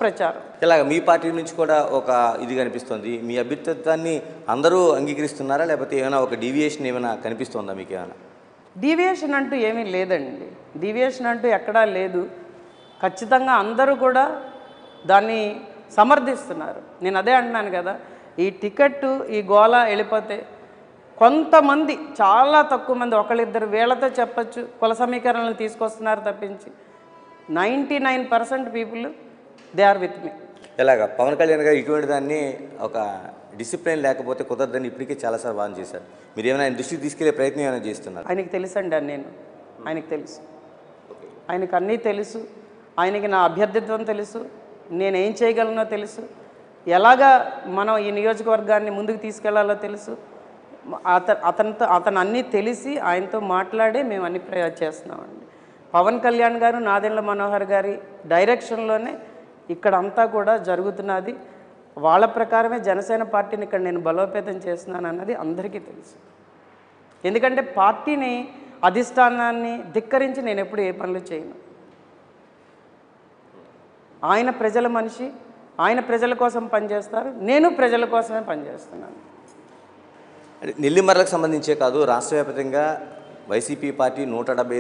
దుష్ప్రచారం. ఇలాగ మీ పార్టీ నుంచి కూడా ఒక ఇది కనిపిస్తుంది. మీ అభ్యర్థిత్వాన్ని అందరూ అంగీకరిస్తున్నారా, లేకపోతే ఏమైనా ఒక డీవియేషన్ ఏమైనా కనిపిస్తుందా మీకు ఏమైనా? డీవియేషన్ అంటూ ఏమీ లేదండి. డీవియేషన్ అంటూ ఎక్కడా లేదు. ఖచ్చితంగా అందరూ కూడా దాన్ని సమర్థిస్తున్నారు. నేను అదే అంటున్నాను కదా, ఈ టికెట్టు ఈ గోళ వెళ్ళిపోతే కొంతమంది, చాలా తక్కువ మంది, ఒకళ్ళిద్దరు వీళ్ళతో చెప్పచ్చు కుల సమీకరణలు తీసుకొస్తున్నారు తప్పించి 99% people they are with me. ఇలాగ పవన్ కళ్యాణ్ గారు ఇటువంటి దాన్ని ఒక డిసిప్లిన్ లేకపోతే కుదరదని ఇప్పటికే చాలాసార్లు వాదన చేశారు. మీరు ఏమైనా ఆయన దృష్టికి తీసుకెళ్లే ప్రయత్నం ఏమైనా చేస్తున్నారు? ఆయనకి తెలుసండి, ఆయనకు తెలుసు, ఆయనకు అన్నీ తెలుసు. ఆయనకి నా అభ్యర్థిత్వం తెలుసు, నేనేం చేయగలనో తెలుసు, ఎలాగా మనం ఈ నియోజకవర్గాన్ని ముందుకు తీసుకెళ్లాలో తెలుసు. అతను అన్నీ తెలిసి ఆయనతో మాట్లాడే మేము అన్ని చేస్తున్నామండి. పవన్ కళ్యాణ్ గారు, నాదెండ్ల మనోహర్ గారి డైరెక్షన్లోనే ఇక్కడ అంతా కూడా జరుగుతున్నది. వాళ్ళ ప్రకారమే జనసేన పార్టీని ఇక్కడ నేను బలోపేతం చేస్తున్నాను అన్నది అందరికీ తెలుసు. ఎందుకంటే పార్టీని, అధిష్టానాన్ని ధిక్కరించి నేను ఎప్పుడు ఏ పనులు చేయను. ఆయన ప్రజల మనిషి, ఆయన ప్రజల కోసం పనిచేస్తారు, నేను ప్రజల కోసమే పనిచేస్తున్నాను. నెల్లిమర్లకు సంబంధించే కాదు, రాష్ట్ర వ్యాప్తంగా వైసీపీ పార్టీ 175